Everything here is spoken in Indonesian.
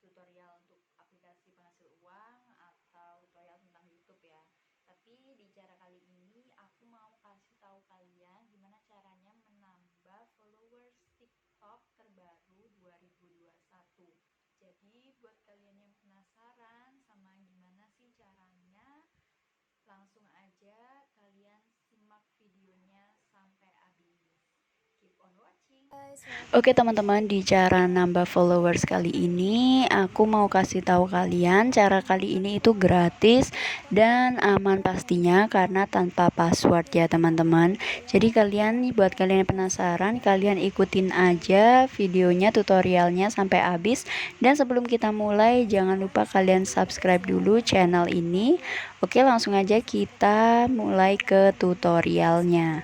tutorial untuk aplikasi penghasil uang atau tutorial tentang YouTube ya. Tapi di cara kali ini aku mau kasih tahu kalian gimana caranya menambah followers TikTok terbaru 2021. Jadi buat kalian yang penasaran sama gimana sih caranya, langsung aja kalian simak videonya sampai habis. Keep on watching. Oke teman-teman, di cara nambah followers kali ini aku mau kasih tahu kalian cara kali ini itu gratis dan aman pastinya karena tanpa password ya teman-teman. Jadi buat kalian yang penasaran, kalian ikutin aja videonya, tutorialnya sampai habis. Dan sebelum kita mulai, jangan lupa kalian subscribe dulu channel ini. Oke, langsung aja kita mulai ke tutorialnya.